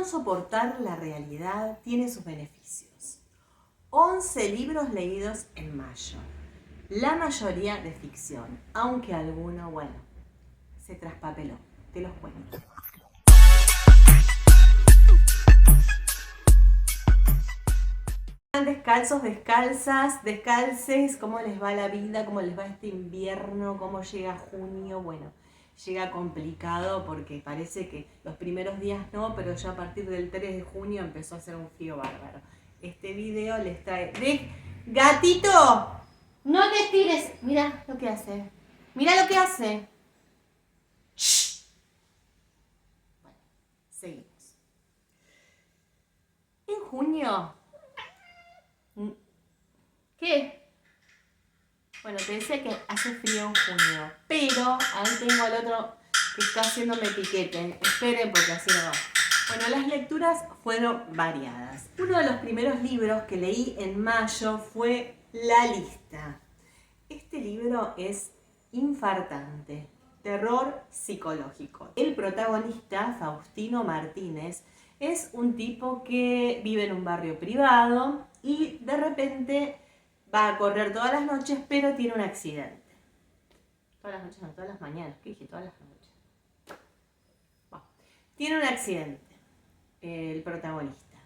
No soportar la realidad tiene sus beneficios. 11 libros leídos en mayo. La mayoría de ficción, aunque alguno, bueno, se traspapeló. Te los cuento. Descalzos, descalzas, descalces, cómo les va la vida, cómo les va este invierno, cómo llega junio. Bueno, llega complicado porque parece que los primeros días no, pero ya a partir del 3 de junio empezó a hacer un frío bárbaro. Este video les trae... ¡Gatito! No te estires. Mira lo que hace. Mira lo que hace. Shh. Bueno, seguimos. En junio... ¿Qué? Bueno, te decía que hace frío en junio, pero ahí tengo al otro que está haciéndome piquete. Esperen porque así no va. Bueno, las lecturas fueron variadas. Uno de los primeros libros que leí en mayo fue La Lista. Este libro es infartante, terror psicológico. El protagonista, Faustino Martínez, es un tipo que vive en un barrio privado y de repente va a correr todas las noches, pero tiene un accidente. Todas las noches, no, todas las mañanas. ¿Qué dije? Todas las noches. Bueno, tiene un accidente, el protagonista.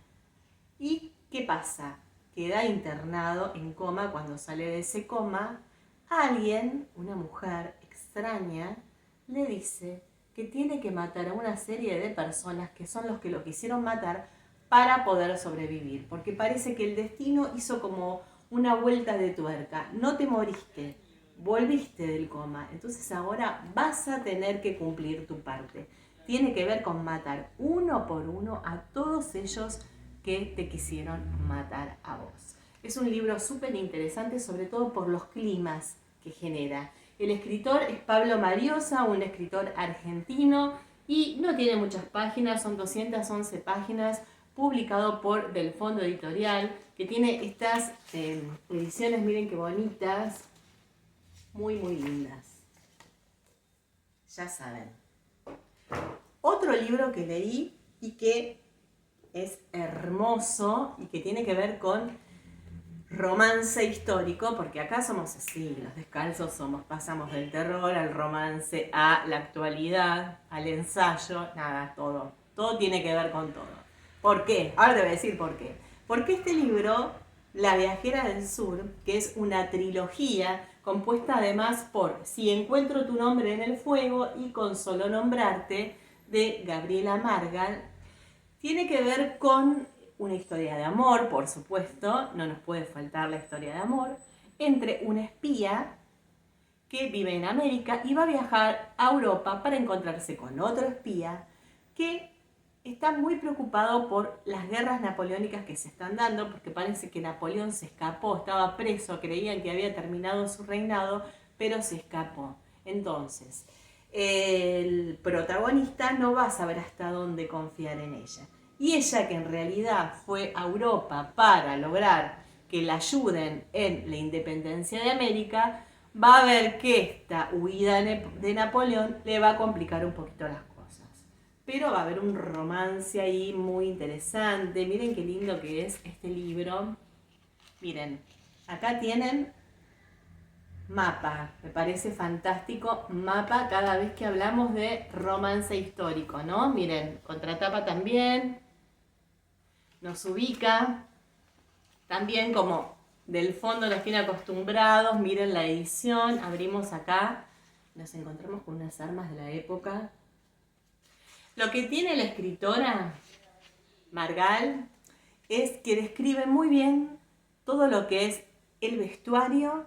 ¿Y qué pasa? Queda internado en coma. Cuando sale de ese coma, alguien, una mujer extraña, le dice que tiene que matar a una serie de personas que son los que lo quisieron matar para poder sobrevivir. Porque parece que el destino hizo como una vuelta de tuerca. No te moriste, volviste del coma. Entonces ahora vas a tener que cumplir tu parte. Tiene que ver con matar uno por uno a todos ellos que te quisieron matar a vos. Es un libro súper interesante, sobre todo por los climas que genera. El escritor es Pablo Mariosa, un escritor argentino, y no tiene muchas páginas, son 211 páginas, publicado por Del Fondo Editorial, que tiene estas ediciones, miren qué bonitas, muy muy lindas. Ya saben. Otro libro que leí y que es hermoso y que tiene que ver con romance histórico, porque acá somos así, los descalzos pasamos del terror al romance, a la actualidad, al ensayo, nada, todo tiene que ver con todo. ¿Por qué? Ahora te voy a decir por qué. Porque este libro, La Viajera del Sur, que es una trilogía compuesta además por Si encuentro tu nombre en el fuego y Con solo nombrarte, de Gabriela Margal, tiene que ver con una historia de amor, por supuesto, no nos puede faltar la historia de amor, entre un espía que vive en América y va a viajar a Europa para encontrarse con otro espía que está muy preocupado por las guerras napoleónicas que se están dando, porque parece que Napoleón se escapó, estaba preso, creían que había terminado su reinado, pero se escapó. Entonces, el protagonista no va a saber hasta dónde confiar en ella. Y ella, que en realidad fue a Europa para lograr que la ayuden en la independencia de América, va a ver que esta huida de Napoleón le va a complicar un poquito las cosas. Pero va a haber un romance ahí muy interesante. Miren qué lindo que es este libro. Miren, acá tienen mapa, me parece fantástico, mapa cada vez que hablamos de romance histórico, ¿no? Miren, contratapa también nos ubica, también como Del Fondo nos tiene acostumbrados. Miren la edición, abrimos acá, nos encontramos con unas armas de la época. Lo que tiene la escritora Margal es que describe muy bien todo lo que es el vestuario,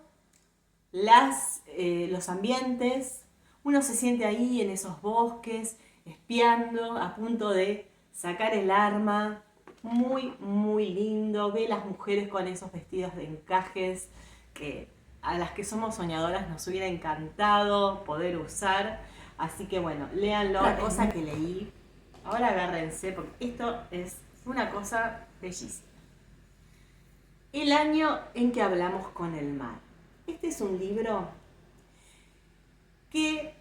los ambientes. Uno se siente ahí en esos bosques, espiando, a punto de sacar el arma. Muy, muy lindo. Ve las mujeres con esos vestidos de encajes que a las que somos soñadoras nos hubiera encantado poder usar. Así que bueno, léanlo. Otra cosa que leí, ahora agárrense porque esto es una cosa bellísima. El año en que hablamos con el mar. Este es un libro que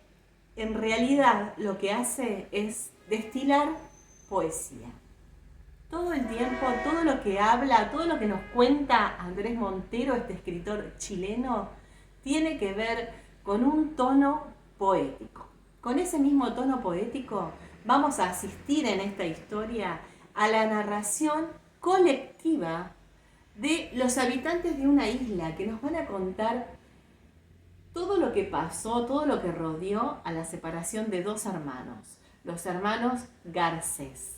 en realidad lo que hace es destilar poesía. Todo el tiempo, todo lo que habla, todo lo que nos cuenta Andrés Montero, este escritor chileno, tiene que ver con un tono poético. Con ese mismo tono poético vamos a asistir en esta historia a la narración colectiva de los habitantes de una isla que nos van a contar todo lo que pasó, todo lo que rodeó a la separación de dos hermanos, los hermanos Garcés.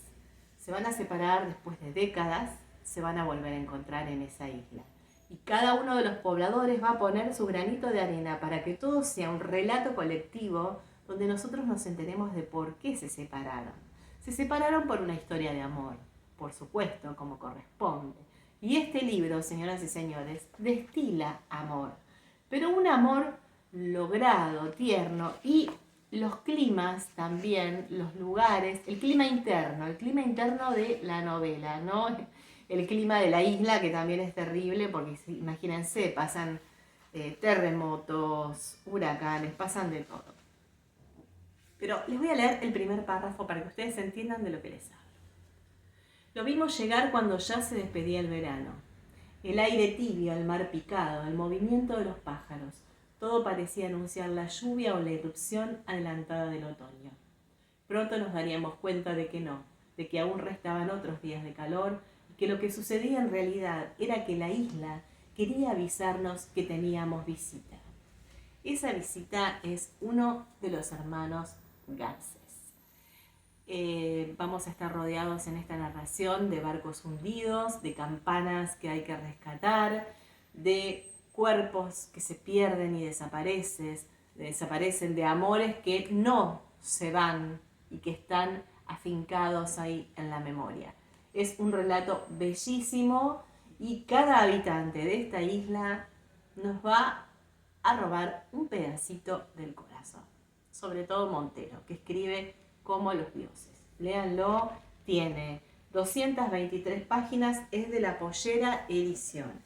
Se van a separar después de décadas, se van a volver a encontrar en esa isla. Y cada uno de los pobladores va a poner su granito de arena para que todo sea un relato colectivo donde nosotros nos enteremos de por qué se separaron. Se separaron por una historia de amor, por supuesto, como corresponde. Y este libro, señoras y señores, destila amor, pero un amor logrado, tierno, y los climas también, los lugares, el clima interno de la novela, ¿no? El clima de la isla, que también es terrible, porque imagínense, pasan terremotos, huracanes, pasan de todo. Pero les voy a leer el primer párrafo para que ustedes entiendan de lo que les hablo. Lo vimos llegar cuando ya se despedía el verano. El aire tibio, el mar picado, el movimiento de los pájaros, todo parecía anunciar la lluvia o la irrupción adelantada del otoño. Pronto nos daríamos cuenta de que no, de que aún restaban otros días de calor y que lo que sucedía en realidad era que la isla quería avisarnos que teníamos visita. Esa visita es uno de los hermanos Garcés. Vamos a estar rodeados en esta narración de barcos hundidos, de campanas que hay que rescatar, de cuerpos que se pierden y desaparecen, de amores que no se van y que están afincados ahí en la memoria. Es un relato bellísimo y cada habitante de esta isla nos va a robar un pedacito del corazón. Sobre todo Montero, que escribe como los dioses. Léanlo, tiene 223 páginas, es de La Pollera Ediciones.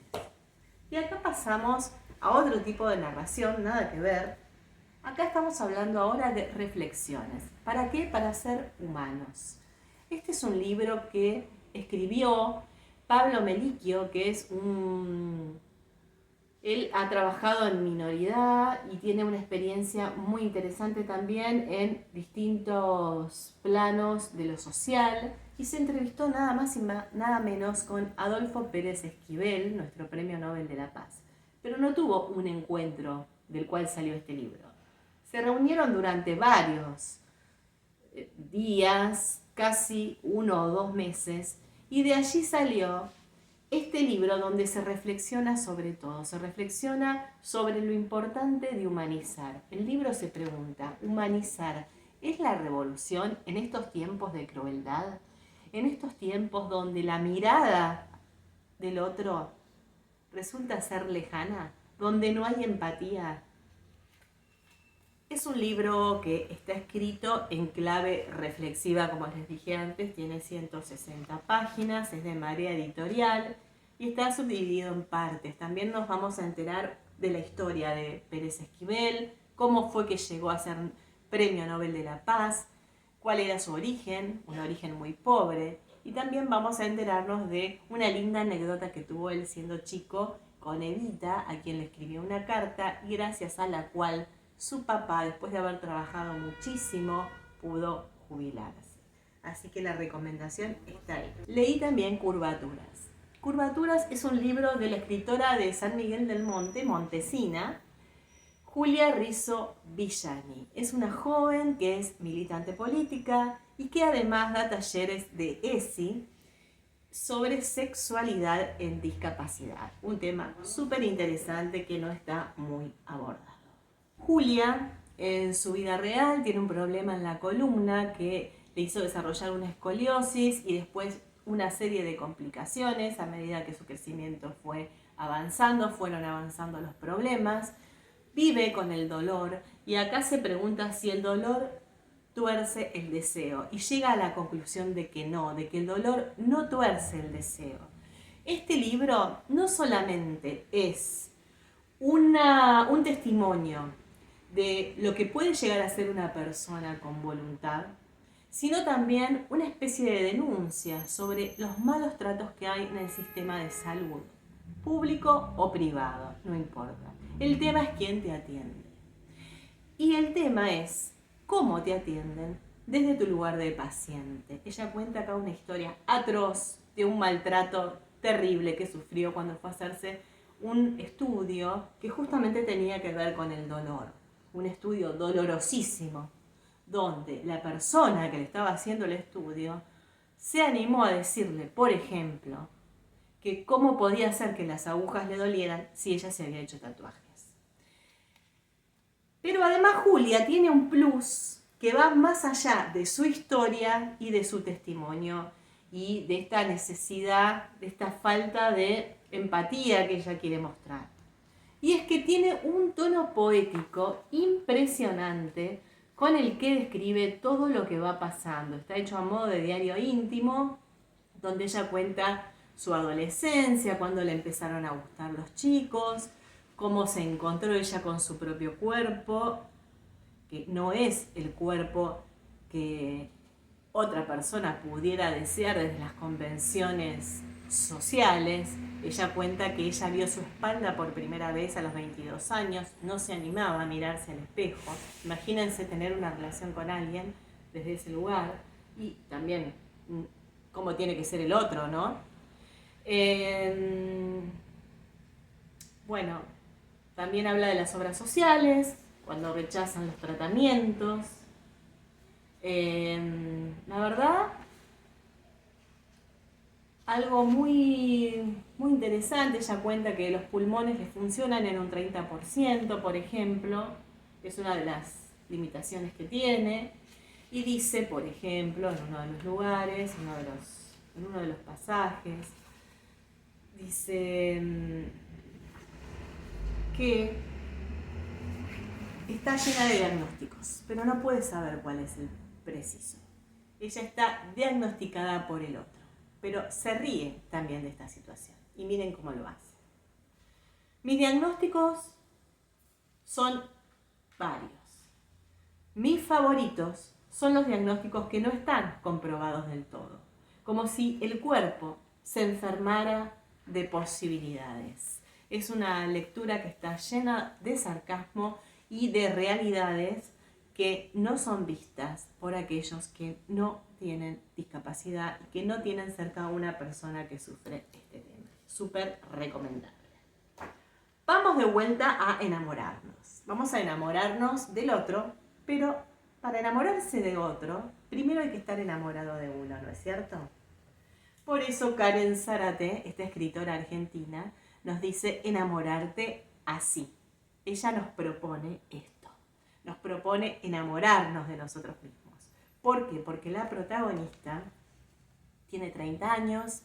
Y acá pasamos a otro tipo de narración, nada que ver. Acá estamos hablando ahora de reflexiones. ¿Para qué? Para ser humanos. Este es un libro que escribió Pablo Melicchio, que es Él ha trabajado en minoridad y tiene una experiencia muy interesante también en distintos planos de lo social, y se entrevistó nada más y nada menos con Adolfo Pérez Esquivel, nuestro Premio Nobel de la Paz. Pero no tuvo un encuentro del cual salió este libro. Se reunieron durante varios días, casi 1 o 2 meses, y de allí salió este libro donde se reflexiona sobre todo, se reflexiona sobre lo importante de humanizar. El libro se pregunta, ¿humanizar es la revolución en estos tiempos de crueldad? En estos tiempos donde la mirada del otro resulta ser lejana, donde no hay empatía. Es un libro que está escrito en clave reflexiva, como les dije antes, tiene 160 páginas, es de Marea Editorial y está subdividido en partes. También nos vamos a enterar de la historia de Pérez Esquivel, cómo fue que llegó a ser Premio Nobel de la Paz, cuál era su origen, un origen muy pobre, y también vamos a enterarnos de una linda anécdota que tuvo él siendo chico con Evita, a quien le escribió una carta y gracias a la cual su papá, después de haber trabajado muchísimo, pudo jubilarse. Así que la recomendación está ahí. Leí también Curvaturas. Curvaturas es un libro de la escritora de San Miguel del Monte, Montesina, Julia Rizzo Villani. Es una joven que es militante política y que además da talleres de ESI sobre sexualidad en discapacidad. Un tema súper interesante que no está muy abordado. Julia, en su vida real, tiene un problema en la columna que le hizo desarrollar una escoliosis y después una serie de complicaciones. A medida que su crecimiento fue avanzando, fueron avanzando los problemas. Vive con el dolor y acá se pregunta si el dolor tuerce el deseo y llega a la conclusión de que no, de que el dolor no tuerce el deseo. Este libro no solamente es un testimonio de lo que puede llegar a ser una persona con voluntad, sino también una especie de denuncia sobre los malos tratos que hay en el sistema de salud, público o privado, no importa. El tema es quién te atiende. Y el tema es cómo te atienden desde tu lugar de paciente. Ella cuenta acá una historia atroz de un maltrato terrible que sufrió cuando fue a hacerse un estudio que justamente tenía que ver con el dolor. Un estudio dolorosísimo, donde la persona que le estaba haciendo el estudio se animó a decirle, por ejemplo, que cómo podía ser que las agujas le dolieran si ella se había hecho tatuajes. Pero además Julia tiene un plus que va más allá de su historia y de su testimonio y de esta necesidad, de esta falta de empatía que ella quiere mostrar. Y es que tiene un tono poético impresionante con el que describe todo lo que va pasando. Está hecho a modo de diario íntimo, donde ella cuenta su adolescencia, cuando le empezaron a gustar los chicos, cómo se encontró ella con su propio cuerpo, que no es el cuerpo que otra persona pudiera desear desde las convenciones sociales. Ella cuenta que ella vio su espalda por primera vez a los 22 años, no se animaba a mirarse al espejo. Imagínense tener una relación con alguien desde ese lugar y también cómo tiene que ser el otro, ¿no? Bueno, también habla de las obras sociales, cuando rechazan los tratamientos. La verdad, algo muy interesante. Ella cuenta que los pulmones le funcionan en un 30%, por ejemplo. Es una de las limitaciones que tiene. Y dice, por ejemplo, en uno de los lugares, en uno de los pasajes, dice que está llena de diagnósticos, pero no puede saber cuál es el preciso. Ella está diagnosticada por el otro, pero se ríe también de esta situación. Y miren cómo lo hace. Mis diagnósticos son varios. Mis favoritos son los diagnósticos que no están comprobados del todo, como si el cuerpo se enfermara de posibilidades. Es una lectura que está llena de sarcasmo y de realidades que no son vistas por aquellos que no tienen discapacidad y que no tienen cerca a una persona que sufre este tema. Súper recomendable. Vamos de vuelta a enamorarnos. Vamos a enamorarnos del otro, pero para enamorarse de otro, primero hay que estar enamorado de uno, ¿no es cierto? Por eso Karen Zarate, esta escritora argentina, nos dice enamorarte así. Ella nos propone esto. Nos propone enamorarnos de nosotros mismos. ¿Por qué? Porque la protagonista tiene 30 años,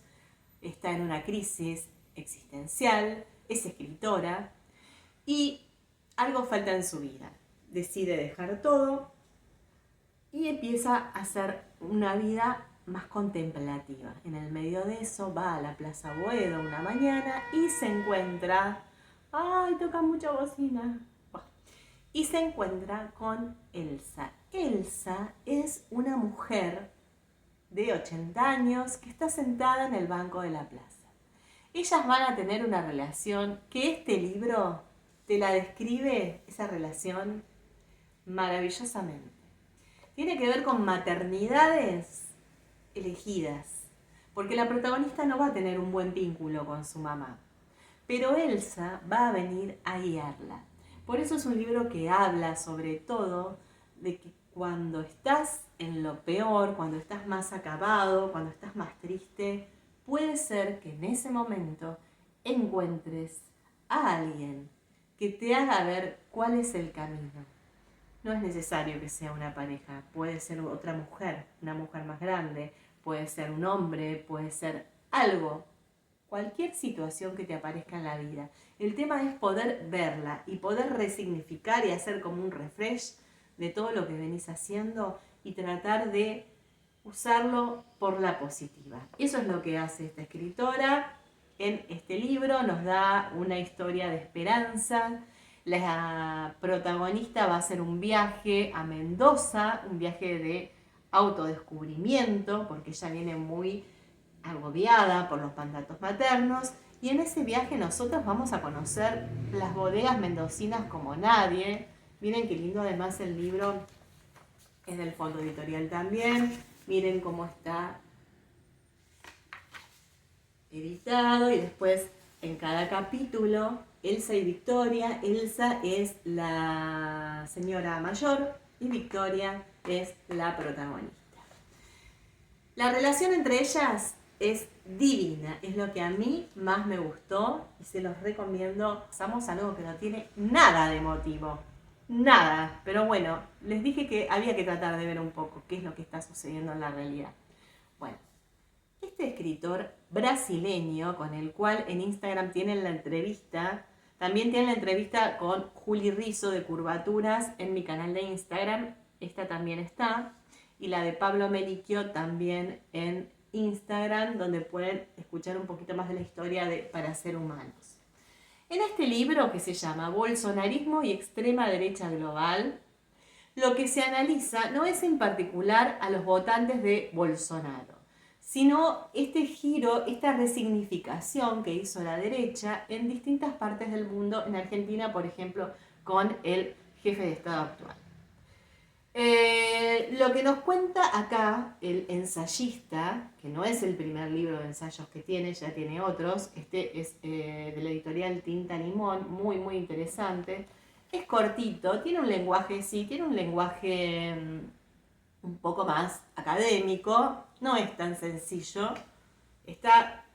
está en una crisis existencial, es escritora y algo falta en su vida. Decide dejar todo y empieza a hacer una vida más contemplativa. En el medio de eso va a la Plaza Boedo una mañana y se encuentra... ¡Ay, toca mucha bocina! Y se encuentra con Elsa. Elsa es una mujer de 80 años que está sentada en el banco de la plaza. Ellas van a tener una relación que este libro te la describe, esa relación, maravillosamente. Tiene que ver con maternidades elegidas, porque la protagonista no va a tener un buen vínculo con su mamá, pero Elsa va a venir a guiarla. Por eso es un libro que habla sobre todo de que cuando estás en lo peor, cuando estás más acabado, cuando estás más triste, puede ser que en ese momento encuentres a alguien que te haga ver cuál es el camino. No es necesario que sea una pareja, puede ser otra mujer, una mujer más grande, puede ser un hombre, puede ser algo, cualquier situación que te aparezca en la vida. El tema es poder verla y poder resignificar y hacer como un refresh de todo lo que venís haciendo y tratar de usarlo por la positiva. Eso es lo que hace esta escritora en este libro, nos da una historia de esperanza. La protagonista va a hacer un viaje a Mendoza, un viaje de autodescubrimiento, porque ella viene muy agobiada por los mandatos maternos, y en ese viaje nosotros vamos a conocer las bodegas mendocinas como nadie. Miren qué lindo además el libro, es del Fondo Editorial también. Miren cómo está editado y después en cada capítulo Elsa y Victoria. Elsa es la señora mayor y Victoria es la protagonista. La relación entre ellas es divina, es lo que a mí más me gustó y se los recomiendo. Pasamos a algo que no tiene nada de emotivo, nada, pero bueno, les dije que había que tratar de ver un poco qué es lo que está sucediendo en la realidad. Bueno, este escritor brasileño con el cual en Instagram tienen la entrevista, también tienen la entrevista con Juli Rizzo de Curvaturas en mi canal de Instagram, esta también está, y la de Pablo Melicchio también en Instagram, donde pueden escuchar un poquito más de la historia de Para Ser Humanos. En este libro, que se llama Bolsonarismo y Extrema Derecha Global, lo que se analiza no es en particular a los votantes de Bolsonaro, sino este giro, esta resignificación que hizo la derecha en distintas partes del mundo, en Argentina, por ejemplo, con el jefe de Estado actual. Lo que nos cuenta acá el ensayista, que no es el primer libro de ensayos que tiene, ya tiene otros, este es de la editorial Tinta Limón, muy muy interesante, es cortito, tiene un lenguaje, sí, tiene un lenguaje un poco más académico, no es tan sencillo,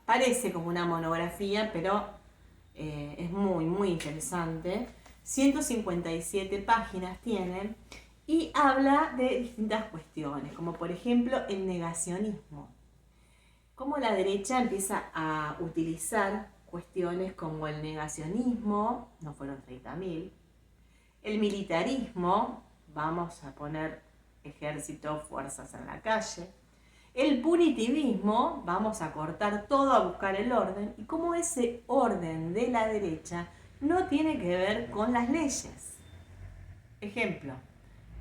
parece como una monografía, pero es muy muy interesante, 157 páginas tiene. Y habla de distintas cuestiones, como por ejemplo el negacionismo. Cómo la derecha empieza a utilizar cuestiones como el negacionismo, no fueron 30.000, el militarismo, vamos a poner ejército, fuerzas en la calle, el punitivismo, vamos a cortar todo a buscar el orden, y cómo ese orden de la derecha no tiene que ver con las leyes. Ejemplo.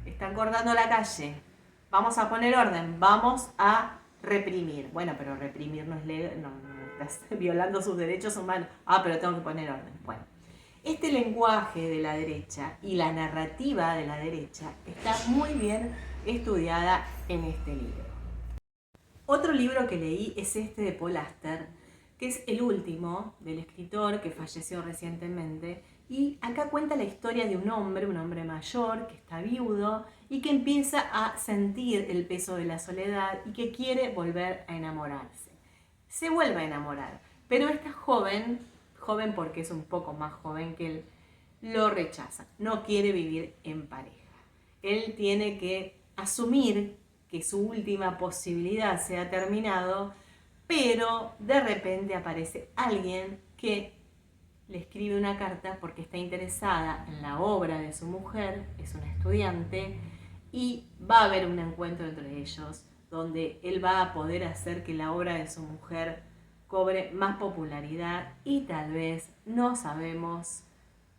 Están cortando la calle, vamos a poner orden, vamos a reprimir. Bueno, pero reprimir no es legal, no estás violando sus derechos humanos. Pero tengo que poner orden. Bueno, este lenguaje de la derecha y la narrativa de la derecha está muy bien estudiada en este libro. Otro libro que leí es este de Paul Auster, que es el último del escritor que falleció recientemente. Y acá cuenta la historia de un hombre mayor que está viudo y que empieza a sentir el peso de la soledad y que quiere volver a enamorarse. Se vuelve a enamorar, pero esta joven porque es un poco más joven que él, lo rechaza, no quiere vivir en pareja. Él tiene que asumir que su última posibilidad se ha terminado, pero de repente aparece alguien que le escribe una carta porque está interesada en la obra de su mujer, es una estudiante, y va a haber un encuentro entre ellos donde él va a poder hacer que la obra de su mujer cobre más popularidad y tal vez, no sabemos,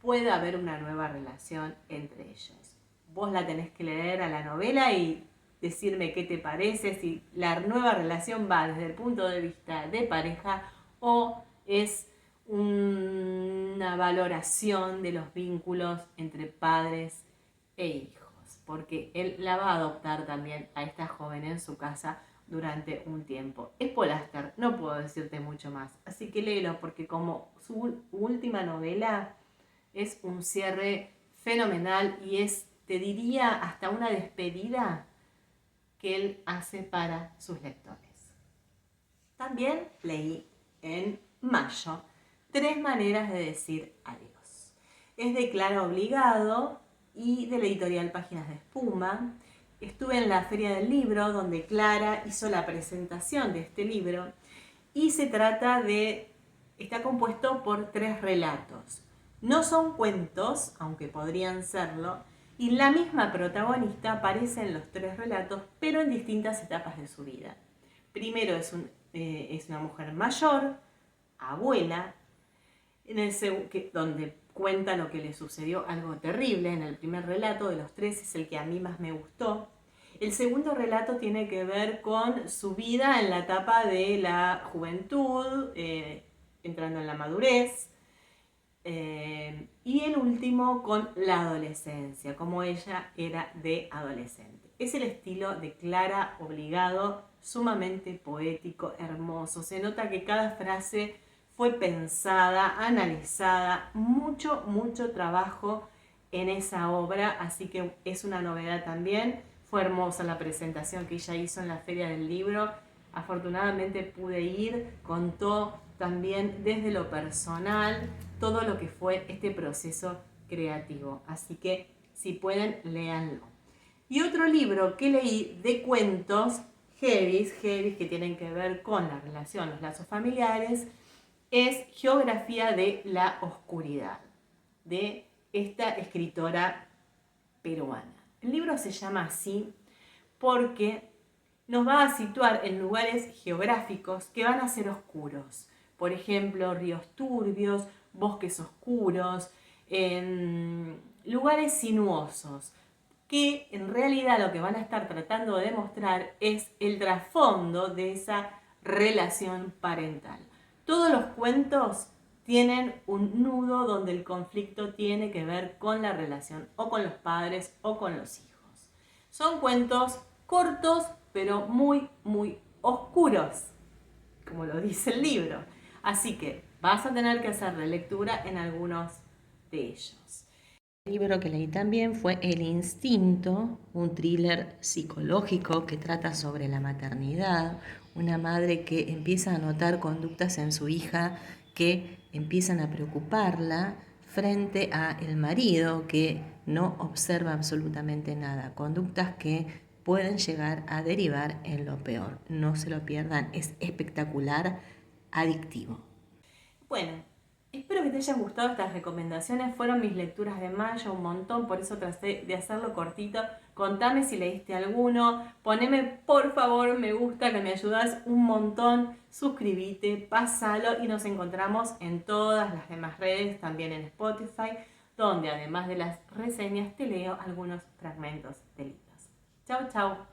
pueda haber una nueva relación entre ellos. Vos la tenés que leer a la novela y decirme qué te parece, si la nueva relación va desde el punto de vista de pareja o es una valoración de los vínculos entre padres e hijos, porque él la va a adoptar también a esta joven en su casa durante un tiempo. Es Paul Auster, no puedo decirte mucho más, así que léelo porque como su última novela es un cierre fenomenal y es, te diría, hasta una despedida que él hace para sus lectores. También leí en mayo 3 maneras de decir adiós. Es de Clara Obligado y de la editorial Páginas de Espuma. Estuve en la Feria del Libro donde Clara hizo la presentación de este libro y se trata de, está compuesto por 3 relatos. No son cuentos, aunque podrían serlo, y la misma protagonista aparece en los 3 relatos, pero en distintas etapas de su vida. Primero es una mujer mayor, abuela, donde cuenta lo que le sucedió, algo terrible. En el primer relato de los 3 es el que a mí más me gustó. El segundo relato tiene que ver con su vida en la etapa de la juventud, entrando en la madurez. Y el último con la adolescencia, como ella era de adolescente. Es el estilo de Clara Obligado, sumamente poético, hermoso. Se nota que cada frase fue pensada, analizada, mucho, mucho trabajo en esa obra, así que es una novedad también. Fue hermosa la presentación que ella hizo en la Feria del Libro. Afortunadamente pude ir, contó también desde lo personal todo lo que fue este proceso creativo. Así que si pueden, léanlo. Y otro libro que leí de cuentos heavies que tienen que ver con la relación, los lazos familiares, es Geografía de la Oscuridad, de esta escritora peruana. El libro se llama así porque nos va a situar en lugares geográficos que van a ser oscuros. Por ejemplo, ríos turbios, bosques oscuros, lugares sinuosos, que en realidad lo que van a estar tratando de demostrar es el trasfondo de esa relación parental. Todos los cuentos tienen un nudo donde el conflicto tiene que ver con la relación o con los padres o con los hijos. Son cuentos cortos, pero muy, muy oscuros, como lo dice el libro. Así que vas a tener que hacer relectura en algunos de ellos. El libro que leí también fue El Instinto, un thriller psicológico que trata sobre la maternidad, una madre que empieza a notar conductas en su hija que empiezan a preocuparla frente a el marido que no observa absolutamente nada, conductas que pueden llegar a derivar en lo peor. No se lo pierdan, es espectacular, adictivo. Bueno, espero que te hayan gustado estas recomendaciones. Fueron mis lecturas de mayo, un montón, por eso traté de hacerlo cortito. Contame si leíste alguno, poneme por favor me gusta, que me ayudas un montón. Suscríbete, pásalo y nos encontramos en todas las demás redes, también en Spotify, donde además de las reseñas te leo algunos fragmentos de libros. Chau, chau.